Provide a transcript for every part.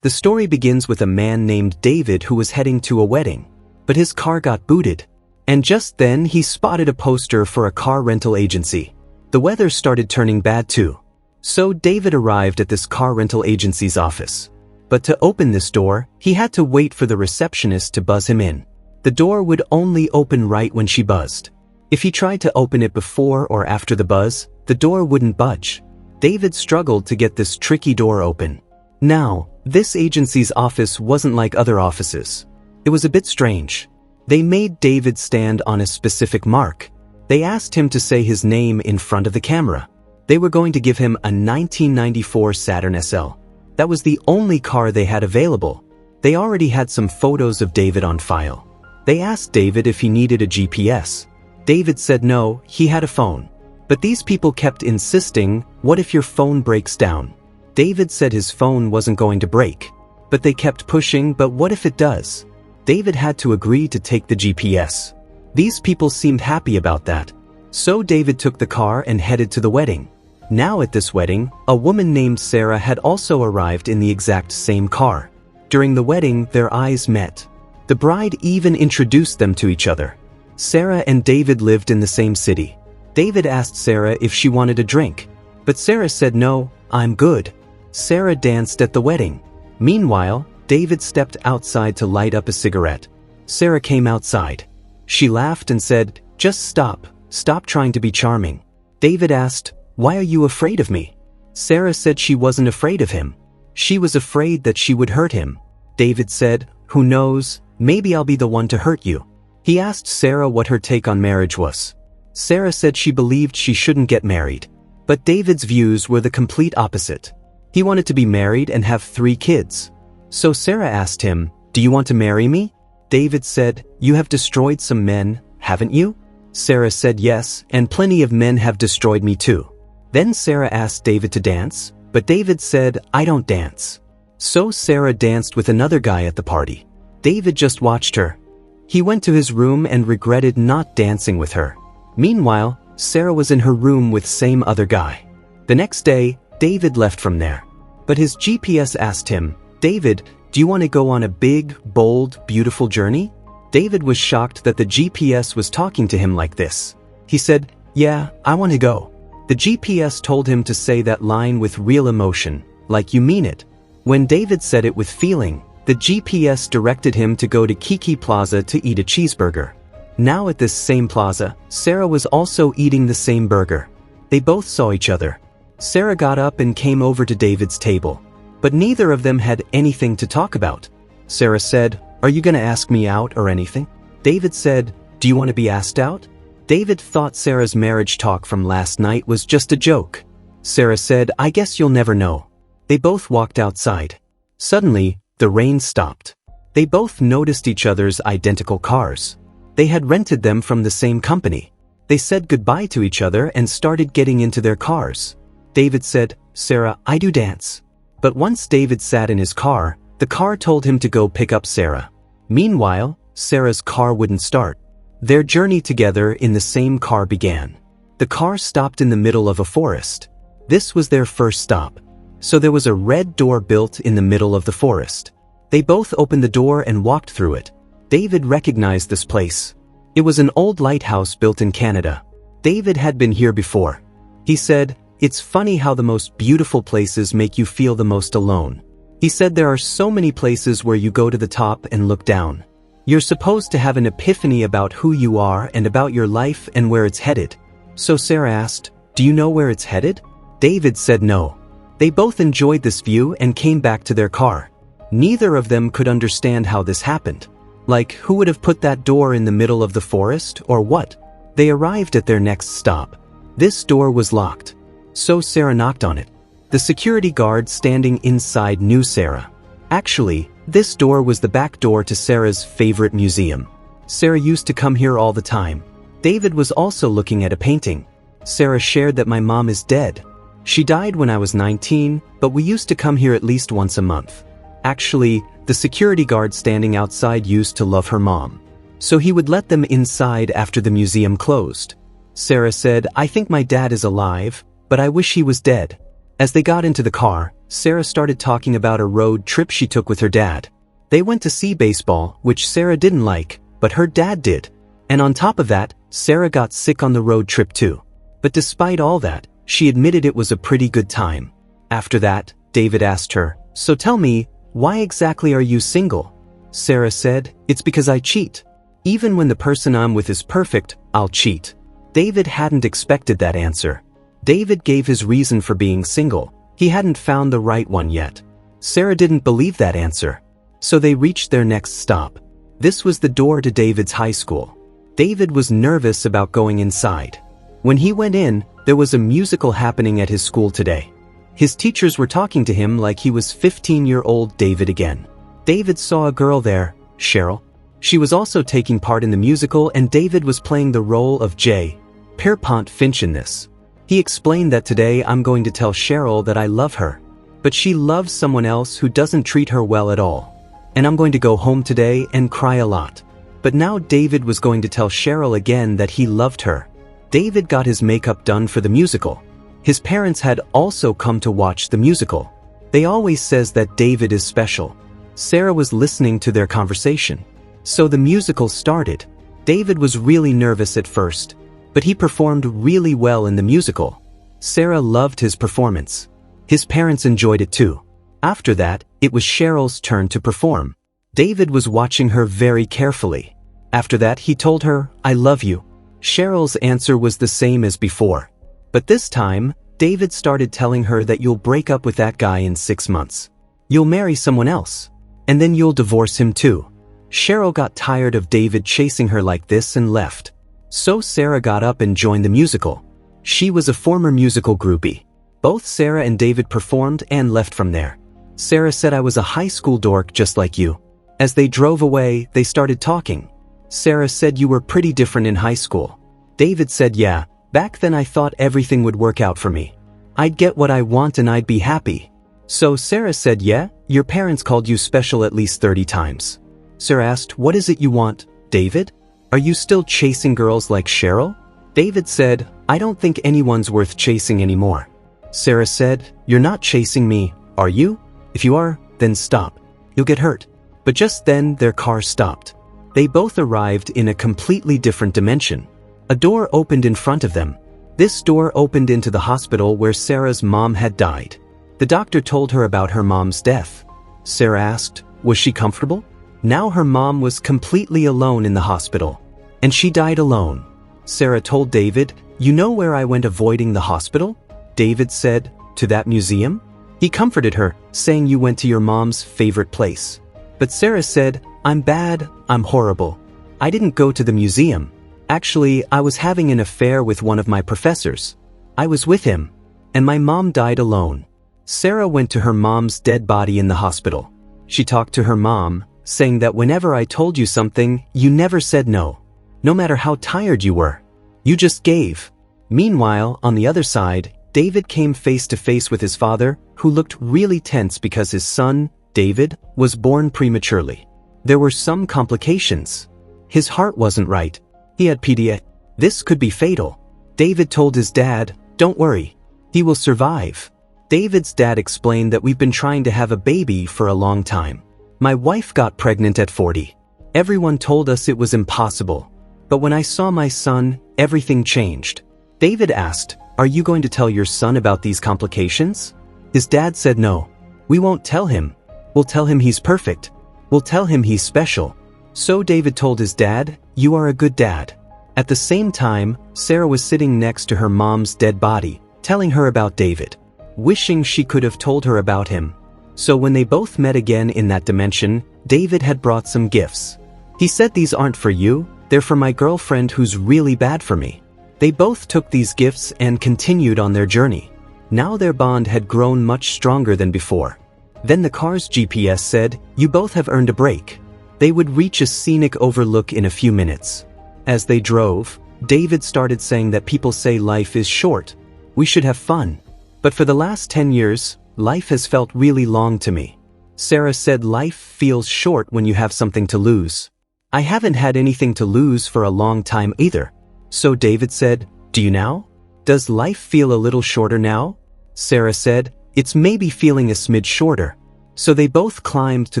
The story begins with a man named David who was heading to a wedding, but his car got booted. And just then he spotted a poster for a car rental agency. The weather started turning bad too. So David arrived at this car rental agency's office. But to open this door, he had to wait for the receptionist to buzz him in. The door would only open right when she buzzed. If he tried to open it before or after the buzz, the door wouldn't budge. David struggled to get this tricky door open. Now, this agency's office wasn't like other offices. It was a bit strange. They made David stand on a specific mark. They asked him to say his name in front of the camera. They were going to give him a 1994 Saturn SL. That was the only car they had available. They already had some photos of David on file. They asked David if he needed a GPS. David said no, he had a phone. But these people kept insisting, what if your phone breaks down? David said his phone wasn't going to break. But they kept pushing, but what if it does? David had to agree to take the GPS. These people seemed happy about that. So David took the car and headed to the wedding. Now at this wedding, a woman named Sarah had also arrived in the exact same car. During the wedding, their eyes met. The bride even introduced them to each other. Sarah and David lived in the same city. David asked Sarah if she wanted a drink, but Sarah said no, I'm good. Sarah danced at the wedding. Meanwhile, David stepped outside to light up a cigarette. Sarah came outside. She laughed and said, just stop trying to be charming. David asked, why are you afraid of me? Sarah said she wasn't afraid of him. She was afraid that she would hurt him. David said, who knows, maybe I'll be the one to hurt you. He asked Sarah what her take on marriage was. Sarah said she believed she shouldn't get married. But David's views were the complete opposite. He wanted to be married and have 3 kids. So Sarah asked him, do you want to marry me? David said, you have destroyed some men, haven't you? Sarah said yes, and plenty of men have destroyed me too. Then Sarah asked David to dance, but David said, I don't dance. So Sarah danced with another guy at the party. David just watched her. He went to his room and regretted not dancing with her. Meanwhile, Sarah was in her room with same other guy. The next day, David left from there. But his GPS asked him, David, do you want to go on a big, bold, beautiful journey? David was shocked that the GPS was talking to him like this. He said, yeah, I want to go. The GPS told him to say that line with real emotion, like you mean it. When David said it with feeling, the GPS directed him to go to Kiki Plaza to eat a cheeseburger. Now at this same plaza, Sarah was also eating the same burger. They both saw each other. Sarah got up and came over to David's table. But neither of them had anything to talk about. Sarah said, are you going to ask me out or anything? David said, do you want to be asked out? David thought Sarah's marriage talk from last night was just a joke. Sarah said, I guess you'll never know. They both walked outside. Suddenly, the rain stopped. They both noticed each other's identical cars. They had rented them from the same company. They said goodbye to each other and started getting into their cars. David said, Sarah, I do dance. But once David sat in his car, the car told him to go pick up Sarah. Meanwhile, Sarah's car wouldn't start. Their journey together in the same car began. The car stopped in the middle of a forest. This was their first stop. So there was a red door built in the middle of the forest. They both opened the door and walked through it. David recognized this place. It was an old lighthouse built in Canada. David had been here before. He said, it's funny how the most beautiful places make you feel the most alone. He said there are so many places where you go to the top and look down. You're supposed to have an epiphany about who you are and about your life and where it's headed. So Sarah asked, do you know where it's headed? David said no. They both enjoyed this view and came back to their car. Neither of them could understand how this happened. Like, who would have put that door in the middle of the forest, or what? They arrived at their next stop. This door was locked. So Sarah knocked on it. The security guard standing inside knew Sarah. Actually, this door was the back door to Sarah's favorite museum. Sarah used to come here all the time. David was also looking at a painting. Sarah shared that my mom is dead. She died when I was 19, but we used to come here at least once a month. Actually, the security guard standing outside used to love her mom. So he would let them inside after the museum closed. Sarah said, I think my dad is alive, but I wish he was dead. As they got into the car, Sarah started talking about a road trip she took with her dad. They went to see baseball, which Sarah didn't like, but her dad did. And on top of that, Sarah got sick on the road trip too. But despite all that, she admitted it was a pretty good time. After that, David asked her, "So tell me, why exactly are you single?" Sarah said, "It's because I cheat. Even when the person I'm with is perfect, I'll cheat." David hadn't expected that answer. David gave his reason for being single. He hadn't found the right one yet. Sarah didn't believe that answer. So they reached their next stop. This was the door to David's high school. David was nervous about going inside. When he went in, there was a musical happening at his school today. His teachers were talking to him like he was 15-year-old David again. David saw a girl there, Cheryl. She was also taking part in the musical, and David was playing the role of J. Pierpont Finch in this. He explained that today I'm going to tell Cheryl that I love her. But she loves someone else who doesn't treat her well at all. And I'm going to go home today and cry a lot. But now David was going to tell Cheryl again that he loved her. David got his makeup done for the musical. His parents had also come to watch the musical. They always says that David is special. Sarah was listening to their conversation. So the musical started. David was really nervous at first, but he performed really well in the musical. Sarah loved his performance. His parents enjoyed it too. After that, it was Cheryl's turn to perform. David was watching her very carefully. After that, he told her, "I love you." Cheryl's answer was the same as before. But this time, David started telling her that you'll break up with that guy in 6 months. You'll marry someone else. And then you'll divorce him too. Cheryl got tired of David chasing her like this and left. So Sarah got up and joined the musical. She was a former musical groupie. Both Sarah and David performed and left from there. Sarah said, "I was a high school dork just like you." As they drove away, they started talking. Sarah said, "You were pretty different in high school." David said, "Yeah, back then I thought everything would work out for me. I'd get what I want and I'd be happy." So Sarah said, "Yeah, your parents called you special at least 30 times. Sarah asked, "What is it you want, David? Are you still chasing girls like Cheryl?" David said, "I don't think anyone's worth chasing anymore." Sarah said, "You're not chasing me, are you? If you are, then stop. You'll get hurt." But just then their car stopped. They both arrived in a completely different dimension. A door opened in front of them. This door opened into the hospital where Sarah's mom had died. The doctor told her about her mom's death. Sarah asked, was she comfortable? Now her mom was completely alone in the hospital. And she died alone. Sarah told David, "You know where I went avoiding the hospital?" David said, "To that museum?" He comforted her, saying, "You went to your mom's favorite place." But Sarah said, "I'm bad, I'm horrible. I didn't go to the museum. Actually, I was having an affair with one of my professors. I was with him. And my mom died alone." Sarah went to her mom's dead body in the hospital. She talked to her mom, saying that whenever I told you something, you never said no. No matter how tired you were. You just gave. Meanwhile, on the other side, David came face to face with his father, who looked really tense because his son, David, was born prematurely. There were some complications. His heart wasn't right. He had PDA. This could be fatal. David told his dad, "Don't worry. He will survive." David's dad explained that we've been trying to have a baby for a long time. My wife got pregnant at 40. Everyone told us it was impossible. But when I saw my son, everything changed. David asked, "Are you going to tell your son about these complications?" His dad said, "No. We won't tell him. We'll tell him he's perfect. We'll tell him he's special." So David told his dad, "You are a good dad." At the same time, Sarah was sitting next to her mom's dead body, telling her about David, wishing she could have told her about him. So when they both met again in that dimension, David had brought some gifts. He said, "These aren't for you, they're for my girlfriend who's really bad for me." They both took these gifts and continued on their journey. Now their bond had grown much stronger than before. Then the car's GPS said, "You both have earned a break." They would reach a scenic overlook in a few minutes. As they drove, David started saying that people say life is short. We should have fun. But for the last 10 years, life has felt really long to me. Sarah said life feels short when you have something to lose. I haven't had anything to lose for a long time either. So David said, "Do you now? Does life feel a little shorter now?" Sarah said, it's maybe feeling a smidge shorter. So they both climbed to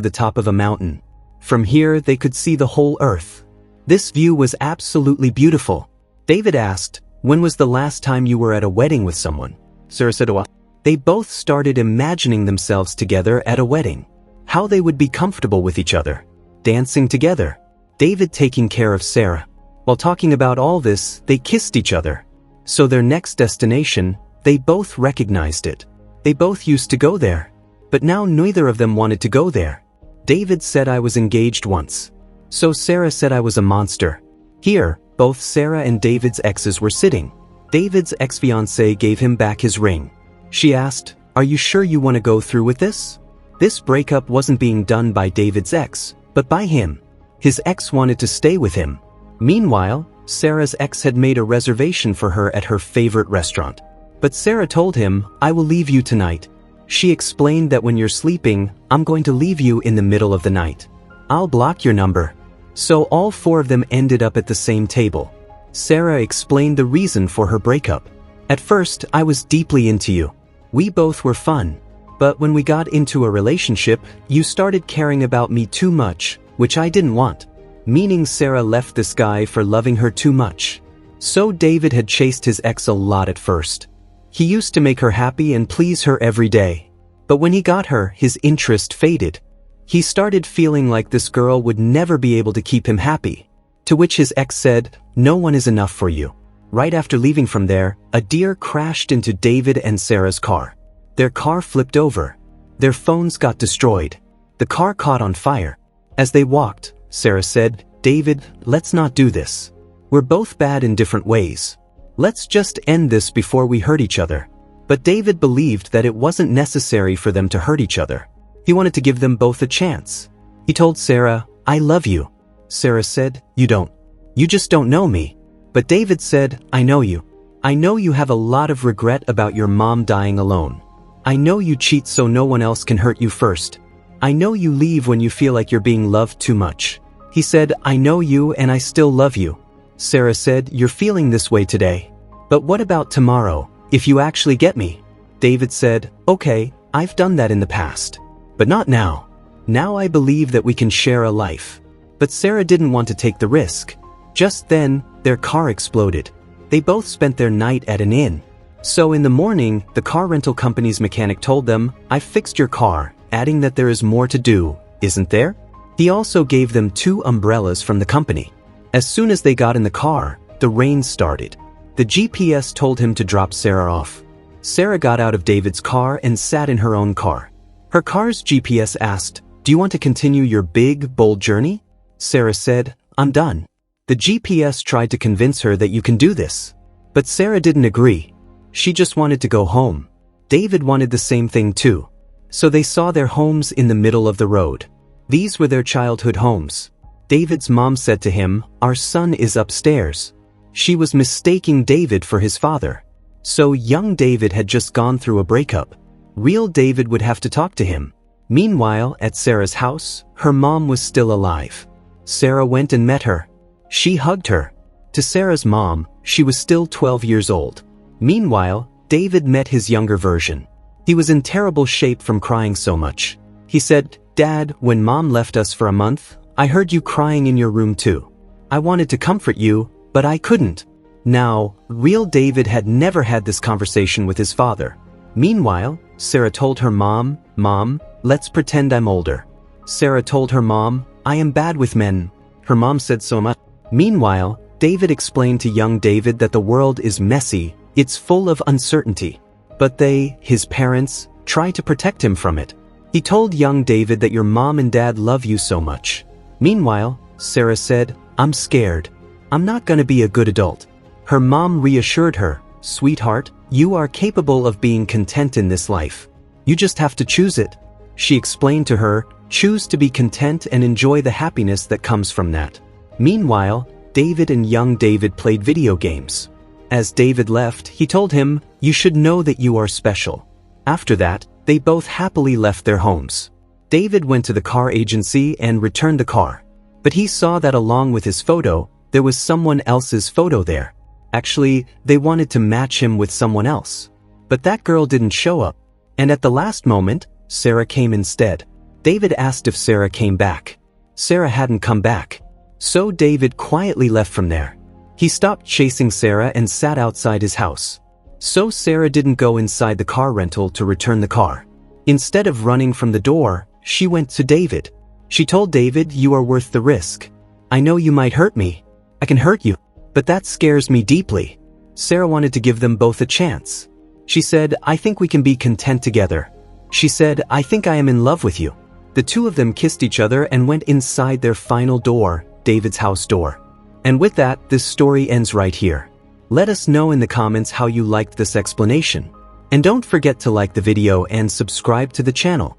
the top of a mountain. From here they could see the whole earth. This view was absolutely beautiful. David asked, when was the last time you were at a wedding with someone? Sarah said, oh. They both started imagining themselves together at a wedding. How they would be comfortable with each other. Dancing together. David taking care of Sarah. While talking about all this, they kissed each other. So their next destination, they both recognized it. They both used to go there. But now neither of them wanted to go there. David said I was engaged once. So Sarah said I was a monster. Here, both Sarah and David's exes were sitting. David's ex-fiancée gave him back his ring. She asked, are you sure you want to go through with this? This breakup wasn't being done by David's ex, but by him. His ex wanted to stay with him. Meanwhile, Sarah's ex had made a reservation for her at her favorite restaurant. But Sarah told him, I will leave you tonight. She explained that when you're sleeping, I'm going to leave you in the middle of the night. I'll block your number. So all four of them ended up at the same table. Sarah explained the reason for her breakup. At first, I was deeply into you. We both were fun. But when we got into a relationship, you started caring about me too much, which I didn't want. Meaning Sarah left this guy for loving her too much. So David had chased his ex a lot at first. He used to make her happy and please her every day. But when he got her, his interest faded. He started feeling like this girl would never be able to keep him happy. To which his ex said, no one is enough for you. Right after leaving from there, a deer crashed into David and Sarah's car. Their car flipped over. Their phones got destroyed. The car caught on fire. As they walked, Sarah said, David, let's not do this. We're both bad in different ways. Let's just end this before we hurt each other. But David believed that it wasn't necessary for them to hurt each other. He wanted to give them both a chance. He told Sarah, I love you. Sarah said, you don't. You just don't know me. But David said, I know you. I know you have a lot of regret about your mom dying alone. I know you cheat so no one else can hurt you first. I know you leave when you feel like you're being loved too much. He said, I know you and I still love you. Sarah said, you're feeling this way today. But what about tomorrow, if you actually get me? David said, okay, I've done that in the past. But not now. Now I believe that we can share a life. But Sarah didn't want to take the risk. Just then, their car exploded. They both spent their night at an inn. So in the morning, the car rental company's mechanic told them, I fixed your car, adding that there is more to do, isn't there? He also gave them 2 umbrellas from the company. As soon as they got in the car, the rain started. The GPS told him to drop Sarah off. Sarah got out of David's car and sat in her own car. Her car's GPS asked, do you want to continue your big, bold journey? Sarah said, I'm done. The GPS tried to convince her that you can do this. But Sarah didn't agree. She just wanted to go home. David wanted the same thing too. So they saw their homes in the middle of the road. These were their childhood homes. David's mom said to him, our son is upstairs. She was mistaking David for his father. So young David had just gone through a breakup. Real David would have to talk to him. Meanwhile, at Sarah's house, her mom was still alive. Sarah went and met her. She hugged her. To Sarah's mom, she was still 12 years old. Meanwhile, David met his younger version. He was in terrible shape from crying so much. He said, Dad, when Mom left us for a month, I heard you crying in your room too. I wanted to comfort you, but I couldn't. Now, real David had never had this conversation with his father. Meanwhile, Sarah told her mom, Mom, let's pretend I'm older. Sarah told her mom, I am bad with men. Her mom said so much. Meanwhile, David explained to young David that the world is messy, it's full of uncertainty. But they, his parents, try to protect him from it. He told young David that your mom and dad love you so much. Meanwhile, Sarah said, I'm scared. I'm not gonna be a good adult. Her mom reassured her, Sweetheart, you are capable of being content in this life. You just have to choose it. She explained to her, choose to be content and enjoy the happiness that comes from that. Meanwhile, David and young David played video games. As David left, he told him, you should know that you are special. After that, they both happily left their homes. David went to the car agency and returned the car. But he saw that along with his photo, there was someone else's photo there. Actually, they wanted to match him with someone else. But that girl didn't show up. And at the last moment, Sarah came instead. David asked if Sarah came back. Sarah hadn't come back. So David quietly left from there. He stopped chasing Sarah and sat outside his house. So Sarah didn't go inside the car rental to return the car. Instead of running from the door, she went to David. She told David, "You are worth the risk. I know you might hurt me. I can hurt you, but that scares me deeply." Sarah wanted to give them both a chance. She said, "I think we can be content together." She said, "I think I am in love with you." The two of them kissed each other and went inside their final door, David's house door. And with that, this story ends right here. Let us know in the comments how you liked this explanation. And don't forget to like the video and subscribe to the channel.